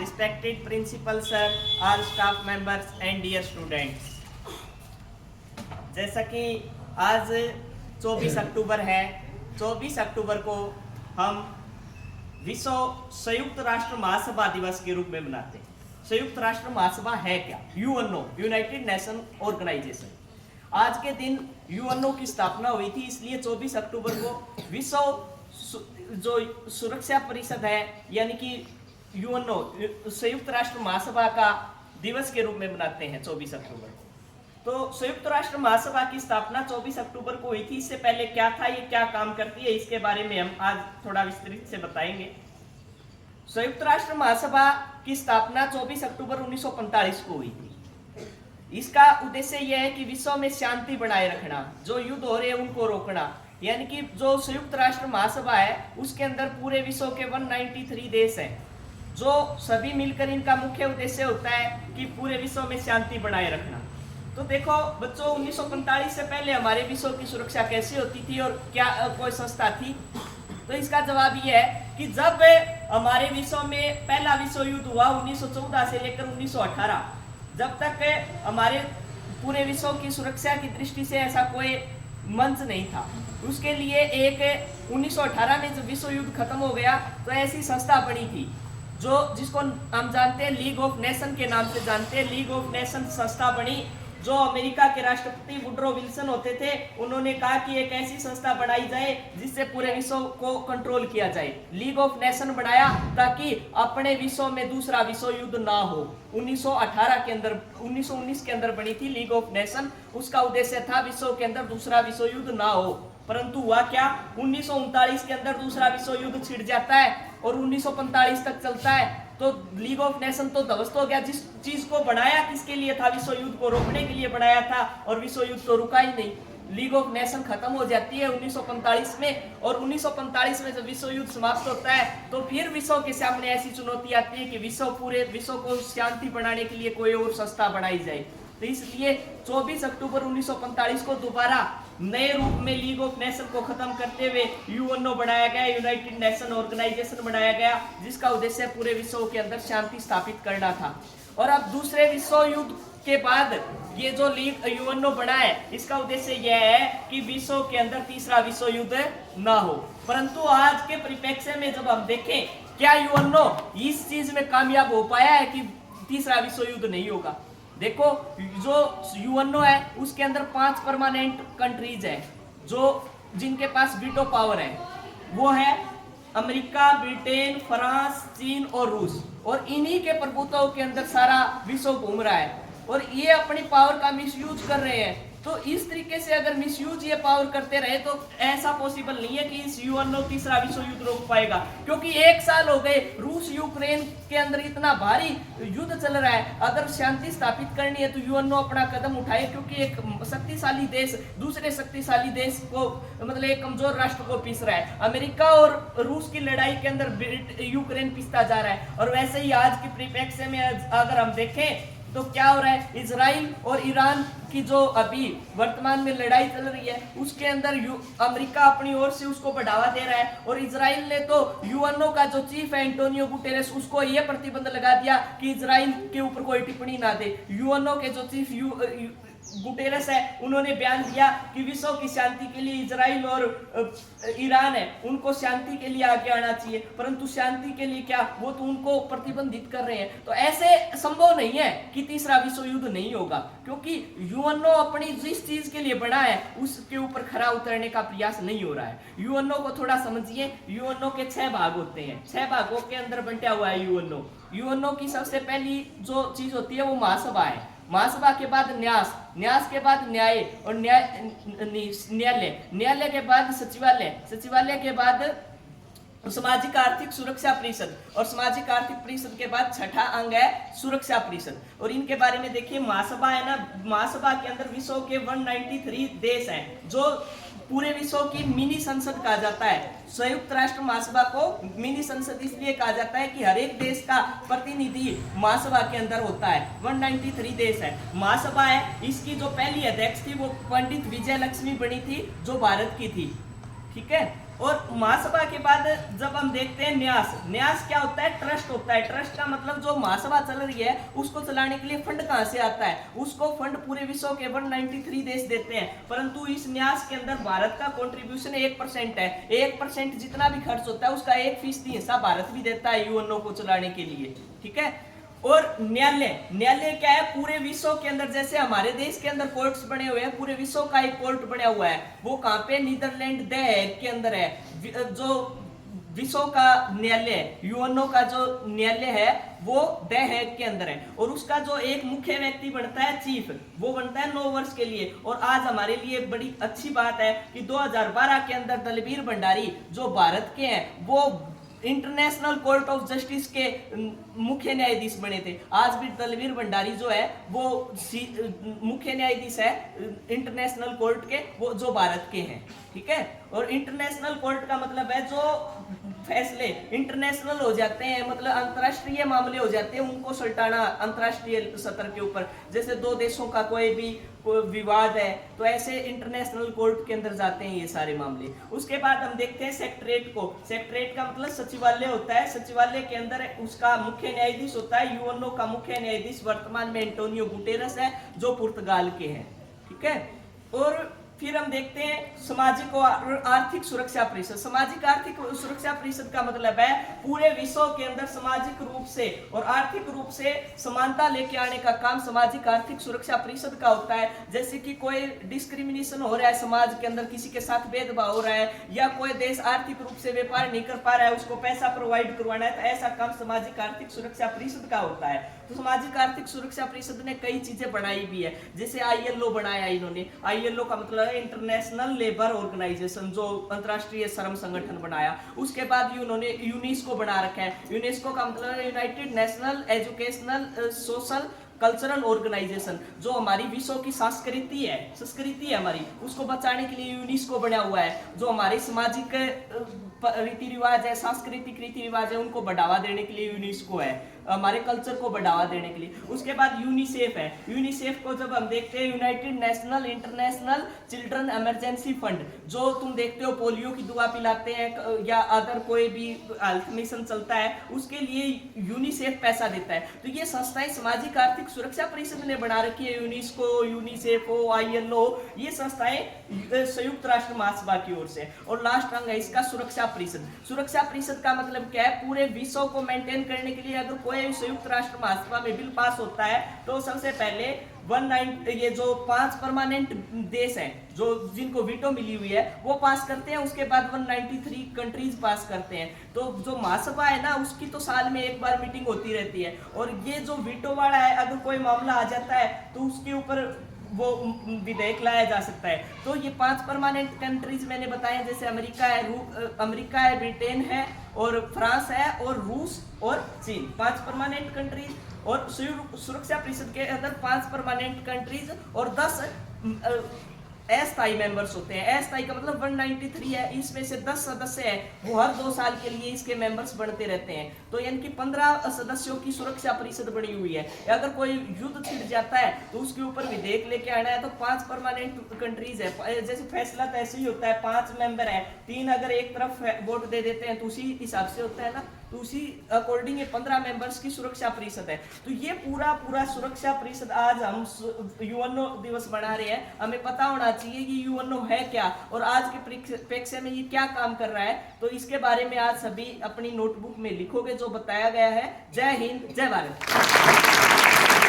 respected principal sir, all staff members and dear students. जैसा कि आज 24 अक्टूबर है, 24 अक्टूबर को हम विश्व संयुक्त राष्ट्र महासभा दिवस के रूप में मनाते हैं। संयुक्त राष्ट्र महासभा है क्या? UNO, United Nation organisation. आज के दिन यूएनओ की स्थापना हुई थी, इसलिए 24 अक्टूबर को विश्व जो सुरक्षा परिषद है यानी कि यूएनओ संयुक्त राष्ट्र महासभा का दिवस के रूप में मनाते हैं 24 अक्टूबर को। तो संयुक्त राष्ट्र महासभा की स्थापना 24 अक्टूबर को हुई थी। इससे पहले क्या था, ये क्या काम करती है, इसके बारे में हम आज थोड़ा विस्तृत से बताएंगे। संयुक्त राष्ट्र महासभा की स्थापना 24 अक्टूबर 1945 को हुई थी। इसका उद्देश्य यह है कि विश्व में शांति बनाए रखना, जो युद्ध हो रहे हैं उनको रोकना। यानी कि जो संयुक्त राष्ट्र महासभा है उसके अंदर पूरे विश्व के 193 देश हैं, जो सभी मिलकर इनका मुख्य उद्देश्य होता है कि पूरे विश्व में शांति बनाए रखना। तो देखो बच्चों, 1945 से पहले हमारे विश्व की सुरक्षा कैसी होती थी और क्या कोई संस्था थी? तो इसका जवाब ये है कि जब हमारे विश्व में पहला विश्व युद्ध हुआ 1914 से लेकर 1918, जब तक हमारे पूरे विश्व की सुरक्षा की दृष्टि से ऐसा कोई मंच नहीं था। उसके लिए एक 1918 में जब विश्व युद्ध खत्म हो गया तो ऐसी संस्था बनी थी जिसको हम जानते हैं लीग ऑफ नेशन के नाम से जानते हैं। लीग ऑफ नेशन संस्था बनी, जो अमेरिका के राष्ट्रपति वुडरो विल्सन होते थे। उन्होंने कहा कि एक ऐसी संस्था बनाई जाए जिससे पूरे विश्व को कंट्रोल किया जाए। लीग ऑफ नेशन बनाया ताकि अपने विश्व में दूसरा विश्व युद्ध ना हो। 1918 के अंदर 1919 के अंदर बनी थी लीग ऑफ नेशन। उसका उद्देश्य था विश्व के अंदर दूसरा विश्व युद्ध ना हो। परंतु हुआ क्या, 1939 के अंदर दूसरा विश्व युद्ध छिड़ जाता है और 1945 तक चलता है। तो लीग ऑफ नेशन तो ध्वस्त हो गया। जिस चीज को बनाया किसके लिए था? विश्व युद्ध को रोकने के लिए बनाया था, और विश्व युद्ध तो रुका ही नहीं। लीग ऑफ नेशन खत्म हो जाती है 1945 में, और 1945 में जब विश्व युद्ध समाप्त होता है तो फिर विश्व के सामने ऐसी चुनौती आती है कि पूरे विश्व को शांति बनाने के लिए कोई और संस्था बनाई जाए। तो इसलिए 24 अक्टूबर 1945 को दोबारा नए रूप में लीग ऑफ नेशन को खत्म करते हुए यूएनओ बनाया गया, यूनाइटेड नेशन ऑर्गेनाइजेशन बनाया गया, जिसका उद्देश्य पूरे विश्व के अंदर शांति स्थापित करना था। और अब दूसरे विश्व युद्ध के बाद ये जो लीग यूएनओ बना है, इसका उद्देश्य यह है कि विश्व के अंदर तीसरा विश्व युद्ध ना हो। परंतु आज के परिप्रेक्ष्य में जब हम देखें, क्या यूएनओ इस चीज में कामयाब हो पाया है कि तीसरा विश्व युद्ध नहीं होगा? देखो, जो यूएनओ है उसके अंदर 5 परमानेंट कंट्रीज है जिनके पास वीटो पावर है। वो है अमेरिका, ब्रिटेन, फ्रांस, चीन और रूस। और इन्हीं के प्रभुत्व के अंदर सारा विश्व घूम रहा है और ये अपनी पावर का मिसयूज कर रहे हैं। तो इस तरीके से अगर मिसयूज ये पावर करते रहे तो ऐसा पॉसिबल नहीं है कि इस यूएनओ तीसरा विश्व युद्ध रोक पाएगा। क्योंकि 1 साल हो गए रूस यूक्रेन के अंदर इतना भारी युद्ध चल रहा है। अगर शांति स्थापित करनी है तो यूएनओ अपना कदम उठाए, क्योंकि एक शक्तिशाली देश दूसरे शक्तिशाली देश को, मतलब एक कमजोर राष्ट्र को पीस रहा है। अमेरिका और रूस की लड़ाई के अंदर यूक्रेन पिसता जा रहा है। और वैसे ही आज के परिप्रेक्ष्य में अगर हम देखें तो क्या हो रहा है, इजराइल और ईरान की जो अभी वर्तमान में लड़ाई चल रही है उसके अंदर अमेरिका अपनी ओर से उसको बढ़ावा दे रहा है। और इजराइल ने तो यूएनओ का जो चीफ है एंटोनियो गुटेरेस, उसको ये प्रतिबंध लगा दिया कि इजराइल के ऊपर कोई टिप्पणी ना दे। यूएनओ के जो चीफ गुटेरेस है, उन्होंने बयान दिया कि विश्व की शांति के लिए इजराइल और ईरान है उनको शांति के लिए आगे आना चाहिए। परंतु शांति के लिए क्या, वो तो उनको प्रतिबंधित कर रहे हैं। तो ऐसे संभव नहीं है कि तीसरा विश्व युद्ध नहीं होगा, क्योंकि यूएनओ अपनी जिस चीज के लिए बना है उसके ऊपर खरा उतरने का प्रयास नहीं हो रहा है। यूएनओ को थोड़ा समझिए। यूएनओ के 6 भाग होते हैं, 6 भागों के अंदर बंटा हुआ है यूएनओ। यूएनओ की सबसे पहली जो चीज होती है वो महासभा है। महासभा के बाद न्यास, न्यास के बाद न्याय, और न्यायालय के बाद सचिवालय, सचिवालय के बाद सामाजिक आर्थिक सुरक्षा परिषद, और सामाजिक आर्थिक परिषद के बाद छठा अंग है सुरक्षा परिषद। और इनके बारे में देखिए, महासभा है ना, महासभा के अंदर विश्व के 193 देश हैं, जो पूरे विश्व की मिनी संसद कहा जाता है। संयुक्त राष्ट्र महासभा को मिनी संसद इसलिए कहा जाता है कि हर एक देश का प्रतिनिधि महासभा के अंदर होता है। 193 देश है महासभा है। इसकी जो पहली अध्यक्ष थी वो पंडित विजय लक्ष्मी बनी थी, जो भारत की थी। ठीक है, और महासभा के बाद जब हम देखते हैं न्यास, न्यास क्या होता है? ट्रस्ट होता है। ट्रस्ट का मतलब जो महासभा चल रही है उसको चलाने के लिए फंड कहां से आता है? उसको फंड पूरे विश्व के 193 देश देते हैं, परंतु इस न्यास के अंदर भारत का कंट्रीब्यूशन 1% है। 1% जितना भी खर्च होता है उसका 1% हिस्सा भारत भी देता है यूएनओ को चलाने के लिए, ठीक है। और न्यायालय, न्यायालय क्या है? पूरे विश्व के अंदर, जैसे हमारे देश के अंदर कोर्ट्स बने हुए हैं, पूरे विश्व का एक कोर्ट बना हुआ है। वो कहां पे? नीदरलैंड द हेग के अंदर है। जो विश्व का न्यायालय, यूएनओ का जो न्यायालय है वो द हेग के अंदर है। और उसका जो एक मुख्य व्यक्ति बनता है चीफ, वो बनता है 9 वर्ष के लिए। और आज हमारे लिए बड़ी अच्छी बात है कि 2012 के अंदर दलबीर भंडारी जो भारत के हैं वो इंटरनेशनल कोर्ट ऑफ जस्टिस के मुख्य न्यायाधीश बने थे। आज भी दलबीर भंडारी जो है वो मुख्य न्यायाधीश है इंटरनेशनल कोर्ट के, वो जो भारत के हैं, ठीक है। और इंटरनेशनल कोर्ट का मतलब है जो फैसले इंटरनेशनल हो जाते हैं, मतलब अंतर्राष्ट्रीय मामले हो जाते हैं, उनको सल्टाना अंतर्राष्ट्रीय स्तर के ऊपर। जैसे 2 देशों का कोई विवाद है तो ऐसे इंटरनेशनल कोर्ट के अंदर जाते हैं ये सारे मामले। उसके बाद हम देखते हैं सेक्रेटरीट को। सेक्रेटरीट का मतलब सचिवालय होता है। सचिवालय के अंदर उसका मुख्य न्यायाधीश होता है। यूएनओ का मुख्य न्यायाधीश वर्तमान में एंटोनियो गुटेरस है जो पुर्तगाल के हैं, ठीक है। और फिर हम देखते हैं सामाजिक और आर्थिक सुरक्षा परिषद। सामाजिक आर्थिक सुरक्षा परिषद का मतलब है पूरे विश्व के अंदर सामाजिक रूप से और आर्थिक रूप से समानता लेके आने का काम सामाजिक आर्थिक सुरक्षा परिषद का होता है। जैसे कि कोई डिस्क्रिमिनेशन हो रहा है समाज के अंदर, किसी के साथ भेदभाव हो रहा है, या कोई देश आर्थिक रूप से व्यापार नहीं कर पा रहा है, उसको पैसा प्रोवाइड करवाना है, तो ऐसा काम सामाजिक आर्थिक सुरक्षा परिषद का होता है। तो सामाजिक आर्थिक सुरक्षा परिषद ने कई चीजें बनाई भी है, जैसे आईएलओ बनाया इन्होंने। आईएलओ का मतलब इंटरनेशनल लेबर ऑर्गेनाइजेशन, जो अंतरराष्ट्रीय श्रम संगठन बनाया। उसके बाद उन्होंने यूनेस्को बना रखा है। यूनेस्को का मतलब United National educational social cultural organisation, जो हमारी विश्व की संस्कृति है हमारी, उसको बचाने के लिए यूनेस्को बना हुआ है। जो हमारे सामाजिक रीति रिवाज है, सांस्कृतिक रीति रिवाज है, उनको बढ़ावा देने के लिए यूनेस्को है, हमारे कल्चर को बढ़ावा देने के लिए। उसके बाद यूनिसेफ है। यूनिसेफ को जब हम देखते हैं, United national international children emergency fund, जो तुम देखते हो पोलियो की दवा पिलाते हैं या अदर कोई भी हेल्थ मिशन चलता है, उसके लिए यूनिसेफ पैसा देता है। तो ये संस्थाएं सामाजिक आर्थिक सुरक्षा परिषद ने बना रखी है। यूनेस्को, यूनिसेफ, आईएलओ, ये संस्थाएं संयुक्त राष्ट्र महासभा की ओर से। और लास्ट अंग है इसका सुरक्षा परिषद। सुरक्षा परिषद का मतलब क्या है? पूरे विश्व को मेंटेन करने के लिए अगर कोई संयुक्त राष्ट्र महासभा में बिल पास होता है तो सबसे पहले 19 ये जो 5 परमानेंट देश हैं जो जिनको वीटो मिली हुई है वो पास करते हैं। उसके बाद 193 कंट्रीज पास करते हैं। तो जो महासभा है ना, उसकी तो साल में एक बार मीटिंग होती रहती है। और ये जो वीटो वाला है, अगर कोई मामला आ जाता है तो उसके ऊपर वो विधेयक लाया जा सकता है। तो ये 5 परमानेंट कंट्रीज मैंने बताए, जैसे अमेरिका है, ब्रिटेन है, और फ्रांस है, और रूस और चीन। 5 परमानेंट कंट्रीज। और सुरक्षा परिषद के अंदर 5 परमानेंट कंट्रीज और 10 अस्थायी मेंबर्स होते हैं। अस्थायी का मतलब 193 है, इसमें से 10 सदस्य है, वो हर 2 साल के लिए इसके मेंबर्स बनते रहते हैं। तो यानी कि 15 सदस्यों की सुरक्षा परिषद बनी हुई है। अगर कोई युद्ध छिड़ जाता है तो उसके ऊपर विधेयक लेके आना है तो 5 परमानेंट कंट्रीज है। जैसे फैसला तो ऐसे ही होता है, 5 मेंबर है, 3 अगर एक तरफ वोट दे देते हैं तो उसी हिसाब से होता है ना, तो उसी अकॉर्डिंग ये 15 मेंबर्स की सुरक्षा परिषद है। तो ये पूरा सुरक्षा परिषद, आज हम यूएनओ दिवस मना रहे हैं, हमें पता होना चाहिए कि यूएनओ है क्या और आज के परिप्रेक्ष्य में ये क्या काम कर रहा है। तो इसके बारे में आज सभी अपनी नोटबुक में लिखोगे जो बताया गया है। जय हिंद, जय भारत।